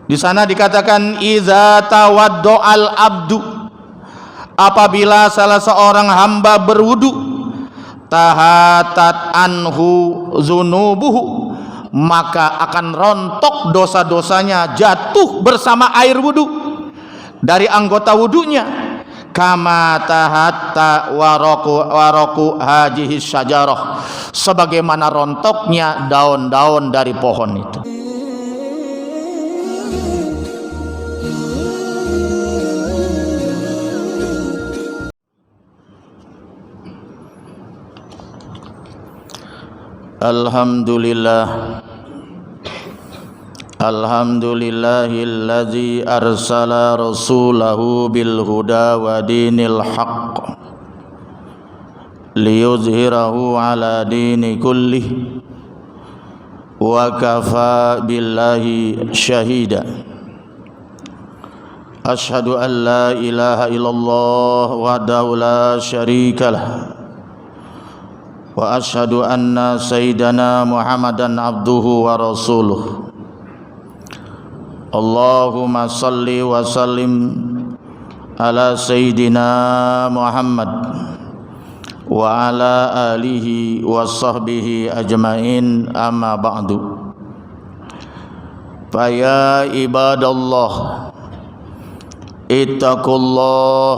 Di sana dikatakan iza tawaddo'al abdu, apabila salah seorang hamba berwudu, tahatat anhu zunubuhu, maka akan rontok dosa-dosanya, jatuh bersama air wudu dari anggota wudunya. Kama tahatta waraku hajihi syajarah, sebagaimana rontoknya daun-daun dari pohon itu. Alhamdulillahilladzi arsala rasulahu bil huda wa dinil haqq liyuzhirahu ala dini kullih wa kafa billahi syahida. Asyhadu an la ilaha illallah wahdahu la syarikalah wa asyhadu anna sayyidana Muhammadan abduhu wa rasuluh. Allahumma salli wa sallim ala sayyidina Muhammad wa ala alihi wa sahbihi ajmain, amma ba'du. Fa ya ibadallah ittaqullah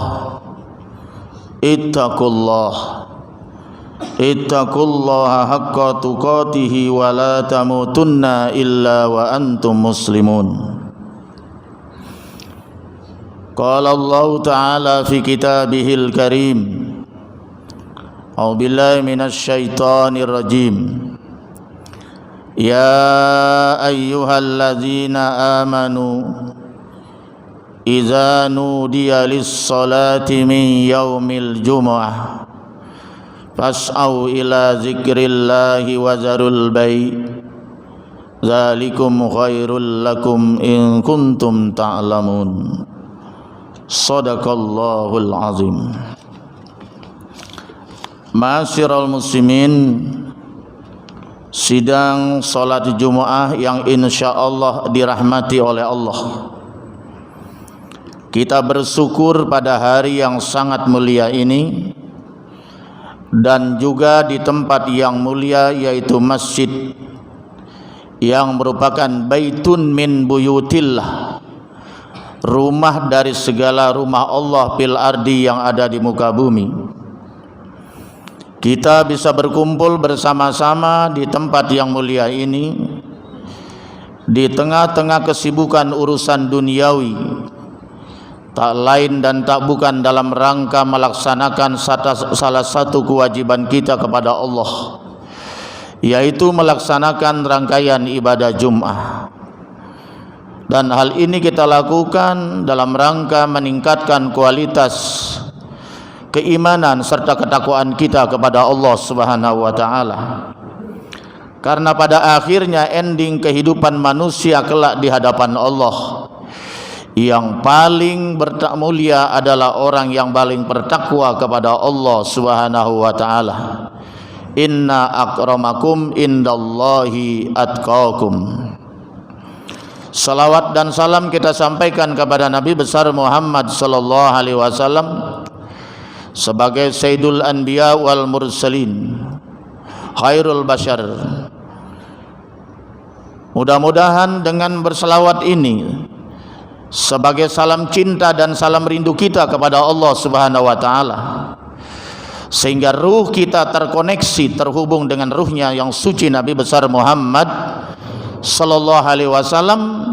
ittaqullaha haqqa tuqatih wa la tamutunna illa wa antum muslimun. Qala Allah ta'ala fi kitabihil karim, a'udzu billahi minasy syaithanir rajim. Ya ayyuhalladzina amanu idza nudiya lis-salati min yaumil jumu'ah fas'au ila zikrillahi wa zarul bai' dzalikum khairul lakum in kuntum ta'lamun. Shadaqallahul azim. Ma'asyiral muslimin, sidang salat Jumat yang insyaallah dirahmati oleh Allah. Kita bersyukur pada hari yang sangat mulia ini, dan juga di tempat yang mulia yaitu masjid yang merupakan baitun min buyutillah, rumah dari segala rumah Allah fil ardi yang ada di muka bumi. Kita bisa berkumpul bersama-sama di tempat yang mulia ini di tengah-tengah kesibukan urusan duniawi, tak lain dan tak bukan dalam rangka melaksanakan salah satu kewajiban kita kepada Allah, yaitu melaksanakan rangkaian ibadah Jumat. Dan hal ini kita lakukan dalam rangka meningkatkan kualitas keimanan serta ketakwaan kita kepada Allah Subhanahu wa taala. Karena pada akhirnya ending kehidupan manusia kelak di hadapan Allah, yang paling mulia adalah orang yang paling bertakwa kepada Allah Subhanahu wa taala. Inna akramakum indallahi atqakum. Salawat dan salam kita sampaikan kepada Nabi besar Muhammad sallallahu alaihi wasallam sebagai Sayyidul Anbiya wal Mursalin, khairul bashar. Mudah-mudahan dengan berselawat ini sebagai salam cinta dan salam rindu kita kepada Allah Subhanahu wa taala, sehingga ruh kita terkoneksi, terhubung dengan ruhnya yang suci Nabi besar Muhammad sallallahu alaihi wasallam,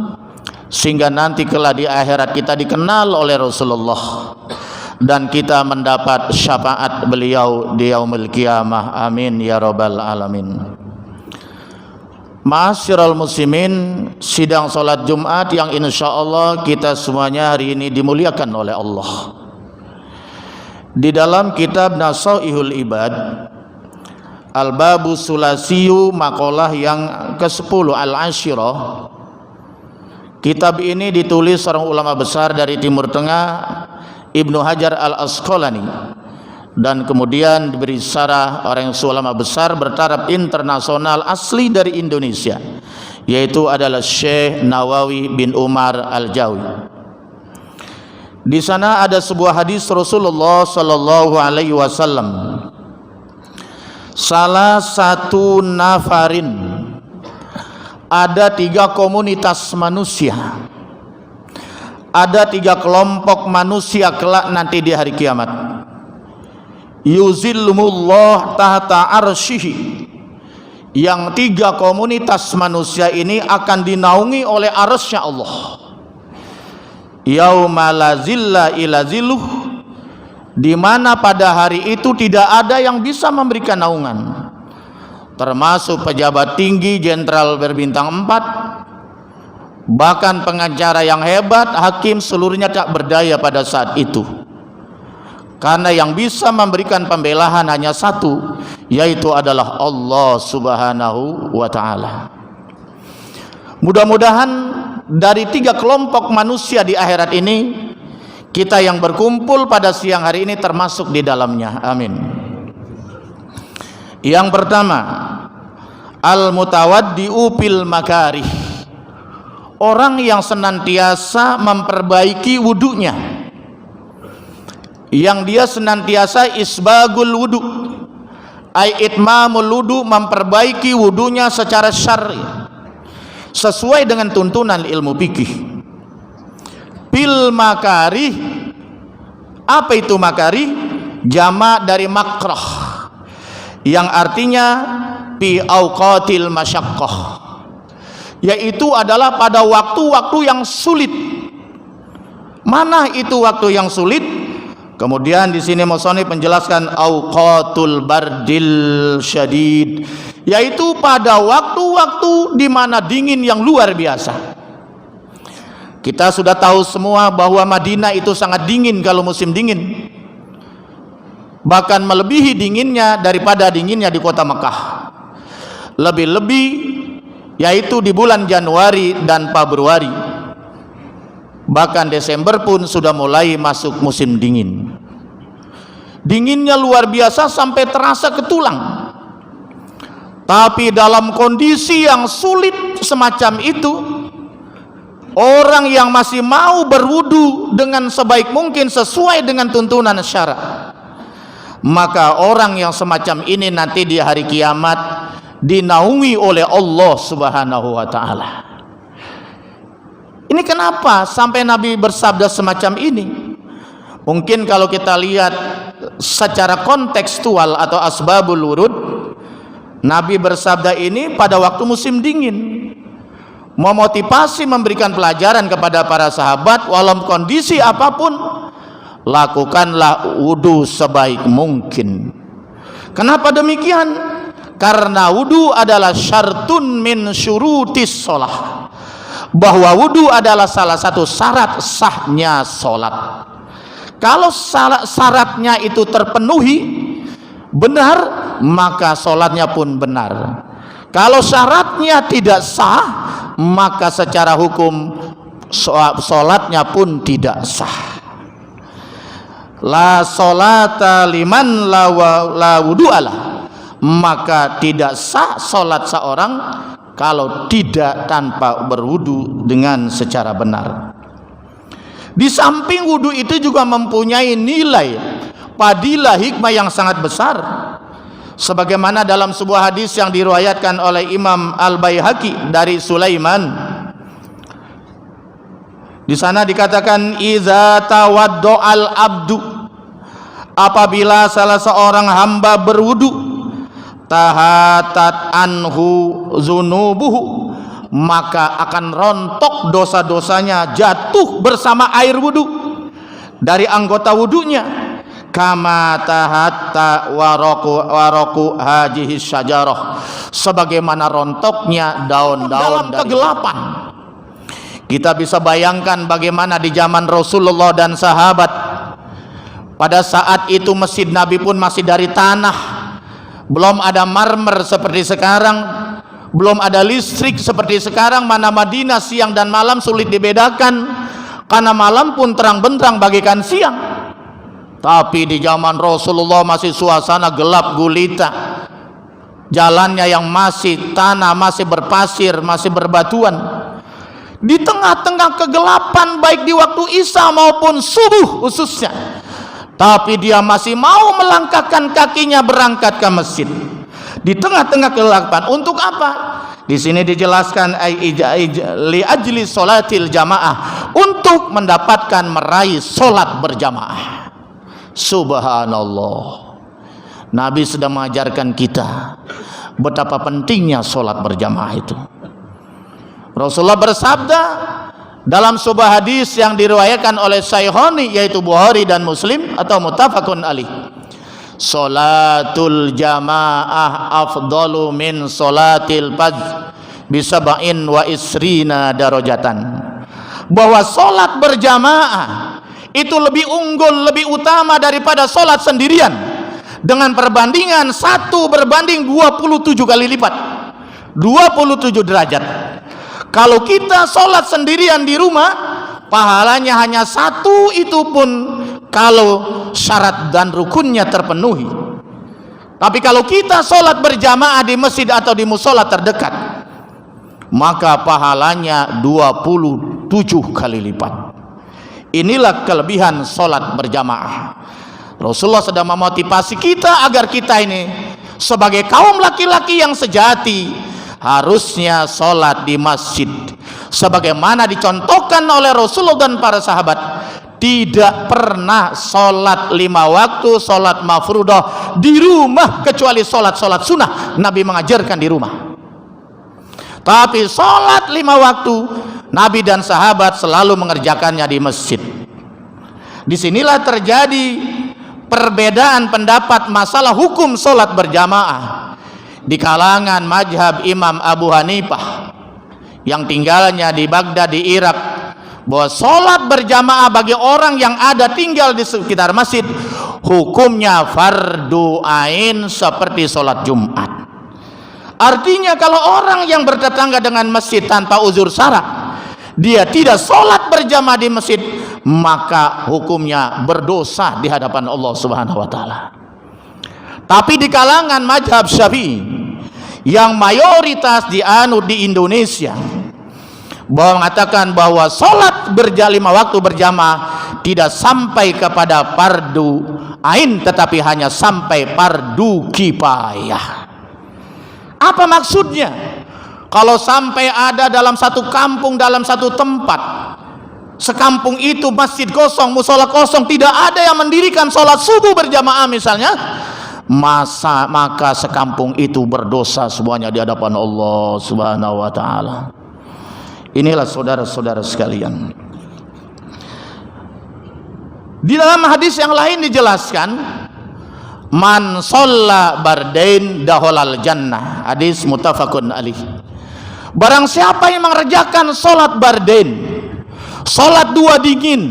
sehingga nanti kelak di akhirat kita dikenal oleh Rasulullah dan kita mendapat syafaat beliau di yaumil qiyamah. Amin ya rabbal alamin. Ma'asyiral muslimin, sidang salat Jumat yang insyaallah kita semuanya hari ini dimuliakan oleh Allah. Di dalam kitab Nasaihul Ibad, Al-Babu Sulasiyu, makalah yang ke-10 Al-Ashirah. Kitab ini ditulis seorang ulama besar dari Timur Tengah, Ibnu Hajar Al-Asqalani, dan kemudian diberi syarah orang yang ulama besar bertaraf internasional asli dari Indonesia, yaitu adalah Syekh Nawawi bin Umar Al-Jawi. Di sana ada sebuah hadis Rasulullah sallallahu alaihi wasallam. Salah satu nafarin, ada 3 komunitas manusia, ada 3 kelompok manusia kelak nanti di hari kiamat. Yuzillumullah tahta arsyihi. Yang 3 komunitas manusia ini akan dinaungi oleh arsy Allah. Yauma la zilla illa zilluh, di mana pada hari itu tidak ada yang bisa memberikan naungan, termasuk pejabat tinggi, jenderal berbintang 4, bahkan pengacara yang hebat, hakim, seluruhnya tak berdaya pada saat itu, karena yang bisa memberikan pembelaan hanya satu, yaitu adalah Allah Subhanahu wa ta'ala. Mudah-mudahan dari 3 kelompok manusia di akhirat ini, kita yang berkumpul pada siang hari ini termasuk di dalamnya. Amin. Yang pertama, al-mutawaddi'u bil makarih, orang yang senantiasa memperbaiki wudunya, yang dia senantiasa isbagul wudu, ay itmamul wudu, memperbaiki wudunya secara syar'i sesuai dengan tuntunan ilmu fikih. Bil makarih, apa itu makarih? Jamak dari makrah, yang artinya fi auqatil masyaqqah, yaitu adalah pada waktu-waktu yang sulit. Mana itu waktu yang sulit? Kemudian di sini musannif menjelaskan auqatul bardil syadid, yaitu pada waktu-waktu di mana dingin yang luar biasa. Kita sudah tahu semua bahwa Madinah itu sangat dingin kalau musim dingin, bahkan melebihi dinginnya daripada dinginnya di kota Mekah. Lebih-lebih yaitu di bulan Januari dan Februari, bahkan Desember pun sudah mulai masuk musim dingin. Dinginnya luar biasa sampai terasa ke tulang. Tapi dalam kondisi yang sulit semacam itu, orang yang masih mau berwudu dengan sebaik mungkin sesuai dengan tuntunan syara, maka orang yang semacam ini nanti di hari kiamat dinaungi oleh Allah Subhanahu wa ta'ala. Ini kenapa sampai Nabi bersabda semacam ini? Mungkin kalau kita lihat secara kontekstual atau asbabul wurud, Nabi bersabda ini pada waktu musim dingin, memotivasi, memberikan pelajaran kepada para sahabat, walau kondisi apapun, lakukanlah wudu sebaik mungkin. Kenapa demikian? Karena wudu adalah syartun min syurutis sholah, bahwa wudu adalah salah satu syarat sahnya sholat. Kalau syaratnya itu terpenuhi benar, maka sholatnya pun benar. Kalau syaratnya tidak sah, maka secara hukum sholatnya pun tidak sah. La sholata liman la wudu'alah, maka tidak sah sholat seorang kalau tidak tanpa berwudu dengan secara benar. Di samping wudu itu juga mempunyai nilai fadilah, hikmah yang sangat besar, sebagaimana dalam sebuah hadis yang diriwayatkan oleh Imam Al-Baihaqi dari Sulaiman. Di sana dikatakan, iza tawaddo'al abdu, apabila salah seorang hamba berwudu, tahatat anhu zunubuhu, maka akan rontok dosa-dosanya, jatuh bersama air wudu dari anggota wudunya. Kama tahatta waraku hajihi syajarah, sebagaimana rontoknya daun-daun dalam kegelapan. Kita bisa bayangkan bagaimana di zaman Rasulullah dan sahabat, pada saat itu masjid Nabi pun masih dari tanah, belum ada marmer seperti sekarang, belum ada listrik seperti sekarang, mana Madinah siang dan malam sulit dibedakan, karena malam pun terang benderang bagaikan siang. Tapi di zaman Rasulullah masih suasana gelap gulita, jalannya yang masih tanah, masih berpasir, masih berbatuan, di tengah-tengah kegelapan baik di waktu Isya maupun subuh khususnya, tapi dia masih mau melangkahkan kakinya berangkat ke masjid di tengah-tengah kegelapan. Untuk apa? Di sini dijelaskan li ajli sholatil jamaah, untuk mendapatkan meraih solat berjamaah. Subhanallah. Nabi sedang mengajarkan kita betapa pentingnya solat berjamaah itu. Rasulullah bersabda dalam sebuah hadis yang diriwayatkan oleh Syaikhaini, yaitu Bukhari dan Muslim atau muttafaqun alaih, Salatul jamaah afdalu min salatil fajr bisab'in wa isrina darajatan. Bahwa solat berjamaah itu lebih unggul, lebih utama daripada solat sendirian, dengan perbandingan 1 berbanding 27 kali lipat, 27 derajat. Kalau kita solat sendirian di rumah, pahalanya hanya 1, itu pun kalau syarat dan rukunnya terpenuhi. Tapi kalau kita solat berjamaah di masjid atau di musola terdekat, maka pahalanya 27 kali lipat. Inilah kelebihan solat berjamaah. Rasulullah sedang memotivasi kita agar kita ini sebagai kaum laki-laki yang sejati harusnya solat di masjid, sebagaimana dicontohkan oleh Rasulullah dan para sahabat. Tidak pernah solat 5 waktu, solat mafruḍah di rumah, kecuali solat-solat sunnah Nabi mengajarkan di rumah. Tapi solat 5 waktu Nabi dan sahabat selalu mengerjakannya di masjid. Disinilah terjadi perbedaan pendapat masalah hukum solat berjamaah di kalangan mazhab Imam Abu Hanifah yang tinggalnya di Baghdad di Irak, bahwa solat berjamaah bagi orang yang ada tinggal di sekitar masjid hukumnya fardu ain seperti solat Jumat. Artinya kalau orang yang bertetangga dengan masjid tanpa uzur syara, dia tidak solat berjamaah di masjid, maka hukumnya berdosa di hadapan Allah Subhanahu wa taala. Tapi di kalangan mazhab Syafi'i yang mayoritas dianut di Indonesia, bahwa mengatakan bahwa solat 5 waktu berjamaah tidak sampai kepada fardu ain, tetapi hanya sampai fardu kifayah. Apa maksudnya? Kalau sampai ada dalam satu kampung, dalam satu tempat, sekampung itu masjid kosong, musola kosong, tidak ada yang mendirikan solat subuh berjamaah misalnya, maka sekampung itu berdosa semuanya di hadapan Allah Subhanahu wa taala. Inilah saudara-saudara sekalian. Di dalam hadis yang lain dijelaskan, man shalla bardain dakhalal jannah. Hadis muttafaqun alaih. Barang siapa yang mengerjakan salat bardain, salat 2 dingin,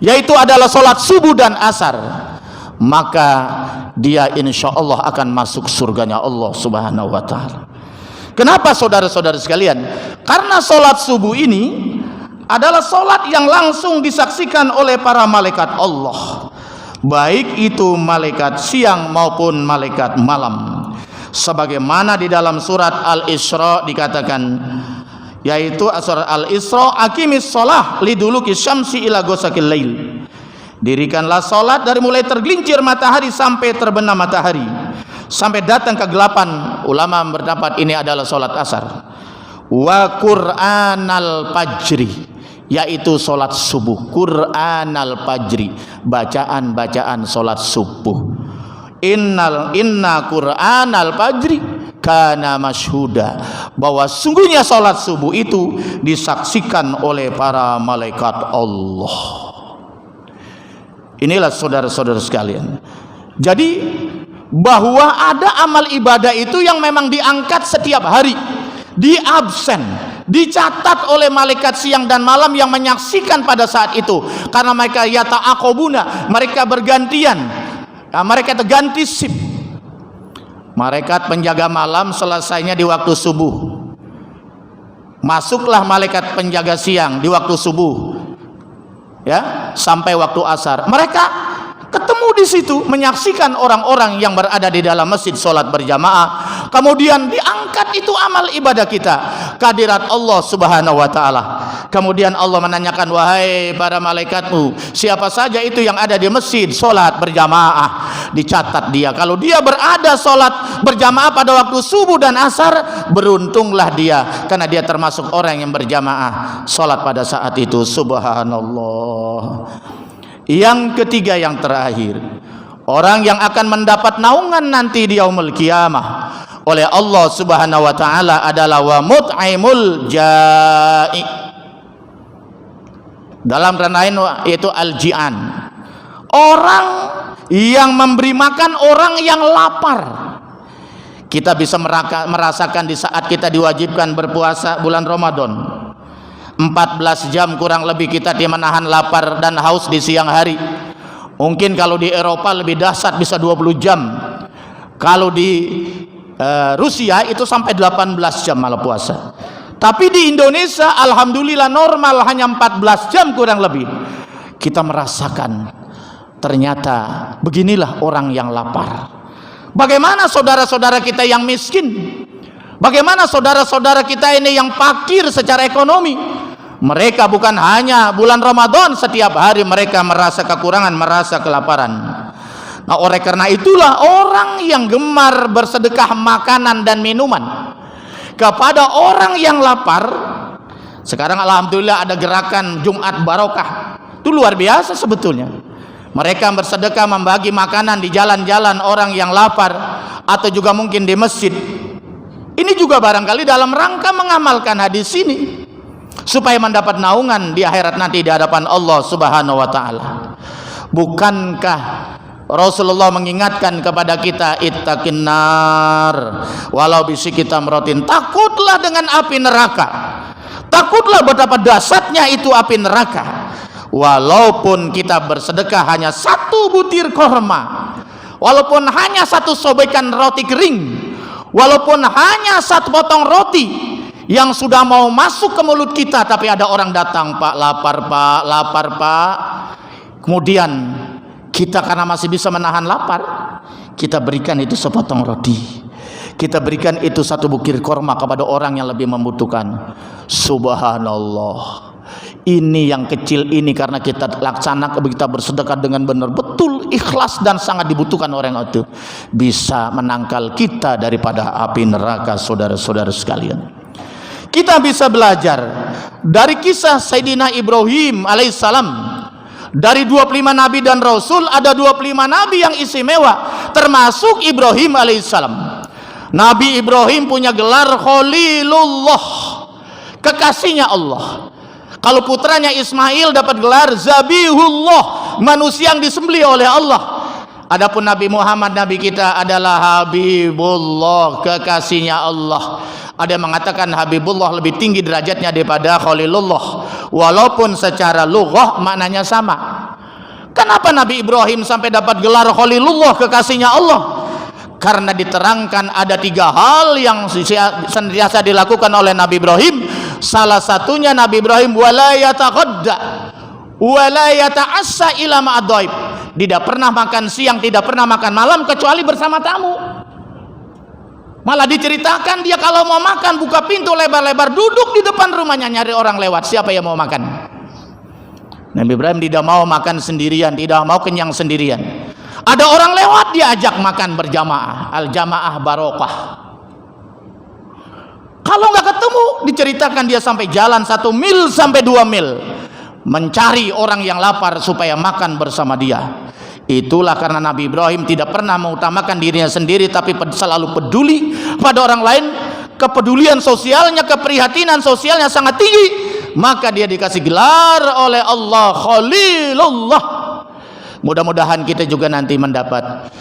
yaitu adalah salat subuh dan asar, maka dia insyaallah akan masuk surganya Allah Subhanahu wa taala. Kenapa saudara-saudara sekalian? Karena solat subuh ini adalah solat yang langsung disaksikan oleh para malaikat Allah, baik itu malaikat siang maupun malaikat malam. Sebagaimana di dalam surat Al-Isra dikatakan, yaitu surat Al-Isra, aqimis shalah liduluki syamsi ila ghasaqil lail. Dirikanlah solat dari mulai tergelincir matahari sampai terbenam matahari, sampai datang kegelapan. Ulama berpendapat ini adalah solat asar. Wa Qur'anal fajri, yaitu solat subuh. Qur'anal fajri, bacaan-bacaan solat subuh. Inna Qur'anal fajri kana masyhuda, bahwa sungguhnya solat subuh itu disaksikan oleh para malaikat Allah. Inilah saudara-saudara sekalian. Jadi bahwa ada amal ibadah itu yang memang diangkat setiap hari, di absen, dicatat oleh malaikat siang dan malam yang menyaksikan pada saat itu, karena mereka yata'aqabuna, mereka bergantian, mereka terganti sip. Malaikat penjaga malam selesainya di waktu subuh, masuklah malaikat penjaga siang di waktu subuh, ya, sampai waktu asar. Mereka ketemu di situ, menyaksikan orang-orang yang berada di dalam masjid solat berjamaah. kemudian diangkat itu amal ibadah kita ke hadirat Allah Subhanahu wa taala. Kemudian Allah menanyakan, wahai para malaikatmu, siapa saja itu yang ada di masjid salat berjamaah, dicatat dia. Kalau dia berada salat berjamaah pada waktu subuh dan asar, beruntunglah dia, karena dia termasuk orang yang berjamaah salat pada saat itu. Subhanallah. Yang ketiga, yang terakhir, orang yang akan mendapat naungan nanti di yaumul qiyamah oleh Allah Subhanahu wa taala adalah wa mut'imul ja'i. Dalam lain yaitu al-ji'an, orang yang memberi makan orang yang lapar. Kita bisa merasakan di saat kita diwajibkan berpuasa bulan Ramadan, 14 jam kurang lebih kita menahan lapar dan haus di siang hari. Mungkin kalau di Eropa lebih dahsyat, bisa 20 jam. Kalau di Rusia itu sampai 18 jam malah puasa. Tapi di Indonesia alhamdulillah normal, hanya 14 jam kurang lebih. Kita merasakan ternyata beginilah orang yang lapar. Bagaimana saudara-saudara kita yang miskin? Bagaimana saudara-saudara kita ini yang fakir secara ekonomi? Mereka bukan hanya bulan Ramadan, setiap hari mereka merasa kekurangan, merasa kelaparan. Nah, oleh karena itulah orang yang gemar bersedekah makanan dan minuman kepada orang yang lapar. Sekarang alhamdulillah ada gerakan Jumat Barokah, itu luar biasa sebetulnya. Mereka bersedekah membagi makanan di jalan-jalan orang yang lapar, atau juga mungkin di masjid. Ini juga barangkali dalam rangka mengamalkan hadis ini supaya mendapat naungan di akhirat nanti di hadapan Allah Subhanahu wa taala. Bukankah Rasulullah mengingatkan kepada kita, ittaqin nar walau bisiki tamratin, takutlah dengan api neraka, takutlah betapa dahsyatnya itu api neraka. Walaupun kita bersedekah hanya satu butir korma, walaupun hanya satu sobekan roti kering, walaupun hanya satu potong roti yang sudah mau masuk ke mulut kita, tapi ada orang datang, Pak, lapar Pak, lapar Pak. Kemudian kita karena masih bisa menahan lapar, kita berikan itu sepotong roti, kita berikan itu satu butir korma kepada orang yang lebih membutuhkan. Subhanallah. Ini yang kecil ini karena kita laksanakan, kita bersedekah dengan benar, betul ikhlas dan sangat dibutuhkan orang itu, bisa menangkal kita daripada api neraka. Saudara-saudara sekalian, kita bisa belajar dari kisah Sayyidina Ibrahim alaihissalam. Dari 25 nabi dan rasul, ada 25 nabi yang istimewa, termasuk Ibrahim alaihissalam. Nabi Ibrahim punya gelar Khalilullah, kekasihnya Allah. Kalau putranya Ismail dapat gelar Zabihullah, manusia yang disembelih oleh Allah. Adapun Nabi Muhammad, nabi kita, adalah Habibullah, kekasihnya Allah. Ada yang mengatakan Habibullah lebih tinggi derajatnya daripada Khalilullah, walaupun secara lughah maknanya sama. Kenapa Nabi Ibrahim sampai dapat gelar Khalilullah, kekasihnya Allah? Karena diterangkan ada 3 hal yang senantiasa dilakukan oleh Nabi Ibrahim. Salah satunya Nabi Ibrahim wala yataghadda wala yata'assa ila ma'adhaib, tidak pernah makan siang, tidak pernah makan malam kecuali bersama tamu. Malah diceritakan dia kalau mau makan buka pintu lebar-lebar, duduk di depan rumahnya nyari orang lewat, siapa yang mau makan. Nabi Ibrahim tidak mau makan sendirian, tidak mau kenyang sendirian. Ada orang lewat dia ajak makan berjamaah, al-jamaah barokah. Kalau nggak ketemu, diceritakan dia sampai jalan 1 mil sampai 2 mil mencari orang yang lapar supaya makan bersama dia. Itulah karena Nabi Ibrahim tidak pernah mengutamakan dirinya sendiri, tapi selalu peduli pada orang lain. Kepedulian sosialnya, keprihatinan sosialnya sangat tinggi, maka dia dikasih gelar oleh Allah Khalilullah. Mudah-mudahan kita juga nanti mendapat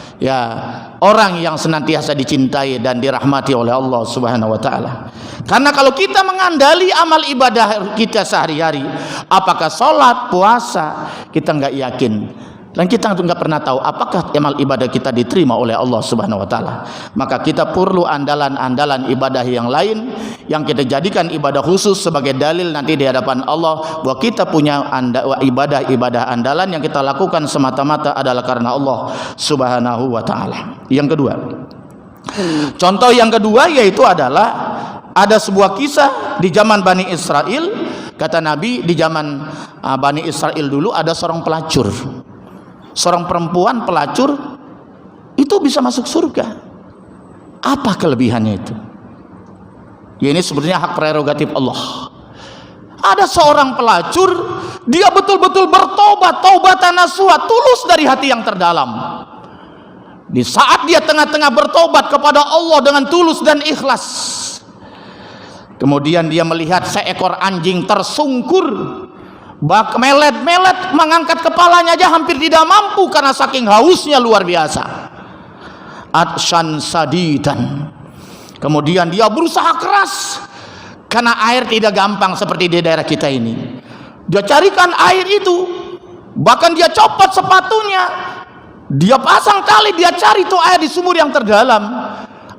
orang yang senantiasa dicintai dan dirahmati oleh Allah Subhanahu wa taala. Karena kalau kita mengandali amal ibadah kita sehari-hari, apakah sholat, puasa, kita nggak yakin. Dan kita nggak pernah tahu apakah amal ibadah kita diterima oleh Allah Subhanahu wa taala. Maka kita perlu andalan-andalan ibadah yang lain yang kita jadikan ibadah khusus sebagai dalil nanti di hadapan Allah bahwa kita punya ibadah-ibadah andalan yang kita lakukan semata-mata adalah karena Allah Subhanahu wa taala. Yang kedua, Contoh yang kedua yaitu adalah ada sebuah kisah di zaman Bani Israel. Kata Nabi, di zaman Bani Israel dulu ada seorang pelacur, seorang perempuan pelacur itu bisa masuk surga. Apa kelebihannya itu? Ya, ini sebenarnya hak prerogatif Allah. Ada seorang pelacur, dia betul-betul bertobat, taubatan nasuha, tulus dari hati yang terdalam. Di saat dia tengah-tengah bertobat kepada Allah dengan tulus dan ikhlas, kemudian dia melihat seekor anjing tersungkur, bak melet-melet, mengangkat kepalanya aja hampir tidak mampu karena saking hausnya luar biasa. Atsyan sadidan. Kemudian dia berusaha keras, karena air tidak gampang seperti di daerah kita ini. Dia carikan air itu, bahkan dia copot sepatunya, dia pasang tali, dia cari itu air di sumur yang terdalam.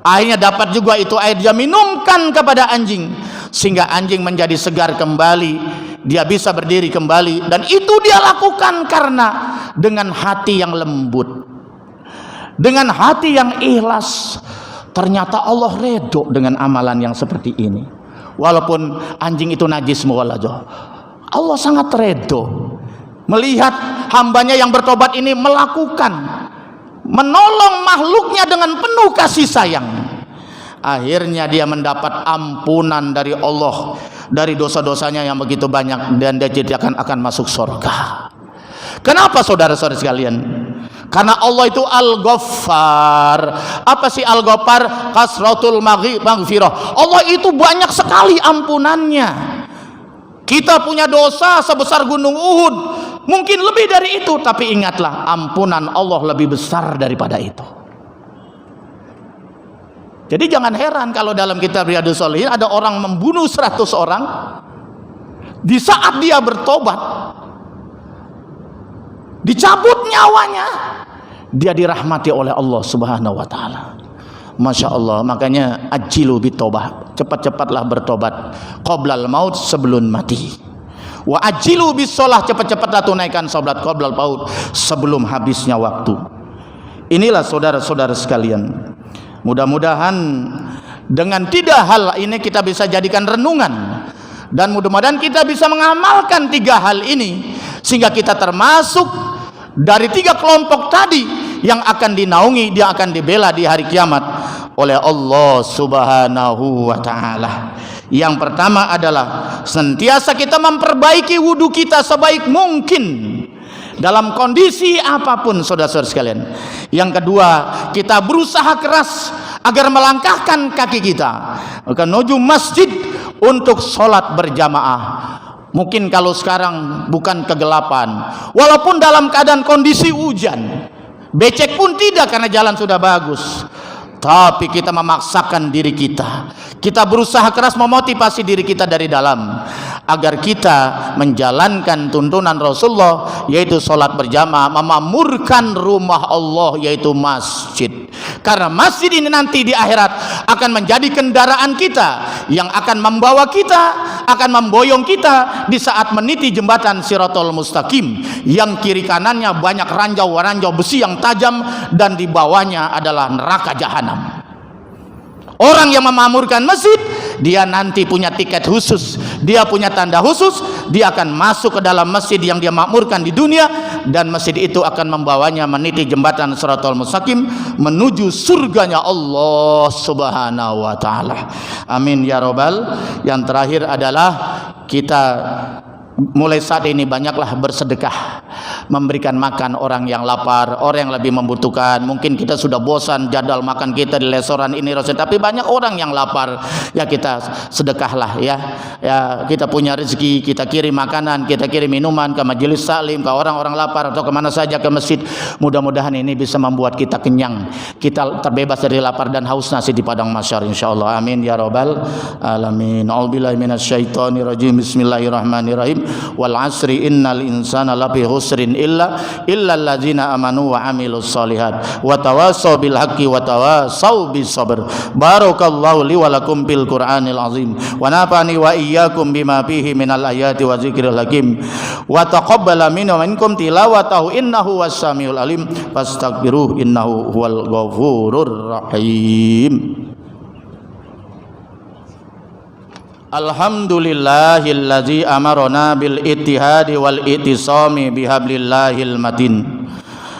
Akhirnya dapat juga itu air, dia minumkan kepada anjing, sehingga anjing menjadi segar kembali, dia bisa berdiri kembali. Dan itu dia lakukan karena dengan hati yang lembut, dengan hati yang ikhlas. Ternyata Allah redho dengan amalan yang seperti ini. Walaupun anjing itu najis muwaladah, Allah sangat redho melihat hambanya yang bertobat ini melakukan, menolong makhluknya dengan penuh kasih sayang. Akhirnya dia mendapat ampunan dari Allah dari dosa-dosanya yang begitu banyak, dan dia akan masuk surga. Kenapa saudara-saudara sekalian? Karena Allah itu Al-Ghaffar. Apa sih Al-Ghaffar? Kasratul maghfirah. Allah itu banyak sekali ampunannya. Kita punya dosa sebesar gunung Uhud, mungkin lebih dari itu, tapi ingatlah, ampunan Allah lebih besar daripada itu. Jadi jangan heran kalau dalam kitab Riyadhus Shalihin ada orang membunuh 100 orang, di saat dia bertobat, dicabut nyawanya, dia dirahmati oleh Allah Subhanahu wa taala. Masya Allah. Makanya ajilu bitobah, cepat-cepatlah bertobat qoblal maut, sebelum mati. Wa ajilu bisolah, cepat-cepatlah tunaikan salat qoblal maut, sebelum habisnya waktu. Inilah saudara-saudara sekalian, mudah-mudahan dengan 3 hal ini kita bisa jadikan renungan, dan mudah-mudahan kita bisa mengamalkan 3 hal ini, sehingga kita termasuk dari 3 kelompok tadi yang akan dinaungi, dia akan dibela di hari kiamat oleh Allah Subhanahu wa taala. Yang pertama adalah senantiasa kita memperbaiki wudu kita sebaik mungkin dalam kondisi apapun, saudara-saudara sekalian. Yang kedua, kita berusaha keras agar melangkahkan kaki kita menuju masjid untuk sholat berjamaah. Mungkin kalau sekarang bukan kegelapan, walaupun dalam keadaan kondisi hujan, becek pun tidak karena jalan sudah bagus, tapi kita memaksakan diri kita. Kita berusaha keras memotivasi diri kita dari dalam agar kita menjalankan tuntunan Rasulullah, yaitu sholat berjamaah, memakmurkan rumah Allah, yaitu masjid. Karena masjid ini nanti di akhirat akan menjadi kendaraan kita yang akan membawa kita, akan memboyong kita di saat meniti jembatan Shiratal Mustaqim yang kiri kanannya banyak ranjau-ranjau besi yang tajam, dan di bawahnya adalah neraka jahanam. Orang yang memakmurkan masjid, dia nanti punya tiket khusus, dia punya tanda khusus, dia akan masuk ke dalam masjid yang dia makmurkan di dunia, dan masjid itu akan membawanya meniti jembatan Shiratal Mustaqim menuju surganya Allah Subhanahu wa taala. Amin ya robbal. Yang terakhir adalah kita mulai saat ini banyaklah bersedekah, memberikan makan orang yang lapar, orang yang lebih membutuhkan. Mungkin kita sudah bosan jadwal makan kita di restoran ini, tapi banyak orang yang lapar. Ya kita sedekahlah ya. Ya kita punya rezeki, kita kirim makanan, kita kirim minuman ke majelis salim, ke orang-orang lapar, atau kemana saja, ke masjid. Mudah-mudahan ini bisa membuat kita kenyang, kita terbebas dari lapar dan haus nasi di padang mahsyar insyaallah. Amin ya rabbal alamin. A'udzubillahi minasyaitonirrajim. Bismillahirrahmanirrahim. wal 'asri innal insana lafi khusrin illa alladzina amanu wa 'amilus shalihat wa tawassaw bil haqqi wa tawassaw bis sabr. Barakallahu li wa lakum bil Qur'anil azim wa nafa'ani wa iyyakum bima fihi minal ayati wa dzikril hakim wa taqabbala minna wa minkum tilawatahu innahu was-samiul alim fastaghfiruhu innahu huwal ghafurur rahim. Alhamdulillahillazi amarona bil ittihadi wal ittisami bihablillahil matin.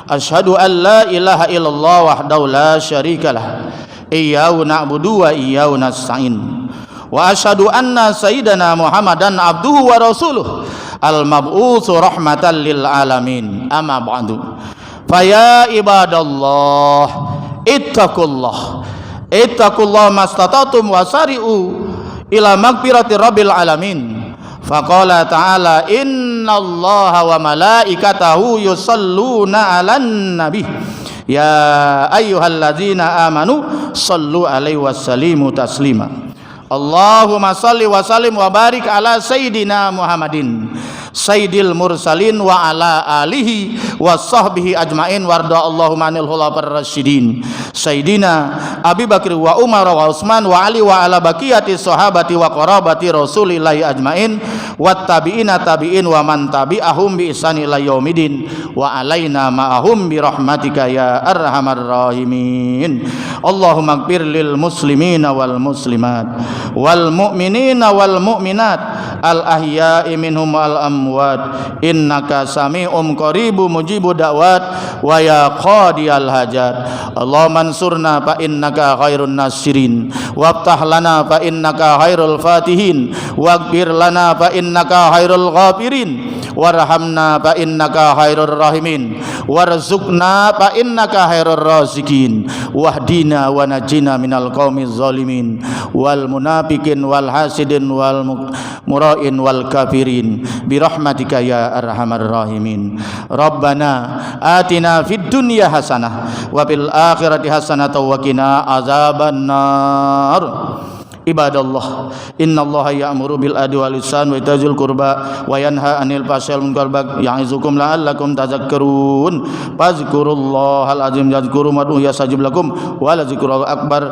Asyhadu an la ilaha illallah wahdahu la syarikalah. Iyyahu na'budu wa iyyahu nasta'in. Wa asyhadu anna sayyidana Muhammadan abduhu wa rasuluh al-mab'utsu rahmatan lil alamin. Amma ba'du. Faya ibadallah ittaqullah mastata'tum wasari'u ila magfirati rabbil alamin. Faqala ta'ala innallaha wa malaikatahu yusalluna 'alan nabi ya ayyuhalladzina amanu sallu 'alaihi wasallimu taslima. Allahumma salli wa sallim wa barik ala sayyidina Muhammadin sayyidil mursalin wa ala alihi wa sahbihi ajmain warda Allahumma anil khulafar rasyidin sayyidina Abi Bakr wa Umar wa Utsman wa Ali wa ala baqiyati sahabati wa qarabati rasulillahi ajmain wat tabi'ina tabi'in wa man tabi'ahum bi ihsan ila yaumidin wa alaina ma'ahum bi rahmatika ya arhamar rahimin. Allahumma ighfir lil muslimina wal muslimat wal mu'minina wal mu'minat al ahya'i minhum wal amwat innaka sami'um qaribu mujibu da'wat wa ya qadiyal hajat. Allahumma ansurna fa innaka khairun nasirin waftah lana fa innaka khairul fatihin waghfir lana fa innaka khairul ghafirin warhamna fa innaka khairur rahimin warzuqna fa innaka khairur raziqin wahdina wa najina minal qaumiz zalimin wal munafiqin wal hasidin wal murain wal kafirin bi rahmatika ya arhamar rahimin. Rabbana atina fid dunya hasanah wa fil akhirati hasanah wa qina azabannar. Ibadallah innallaha ya'muru bil adli wal ihsan wa ita'i dzil qurba wa yanha 'anil fahsya'i wal munkar wal baghi ya'izukum la'allakum tadhakkarun. Fadhkurullahal azim yadhkurukum wa yastajib lakum wa la dzikrullahi akbar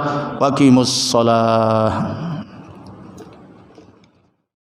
wa aqimus shalah.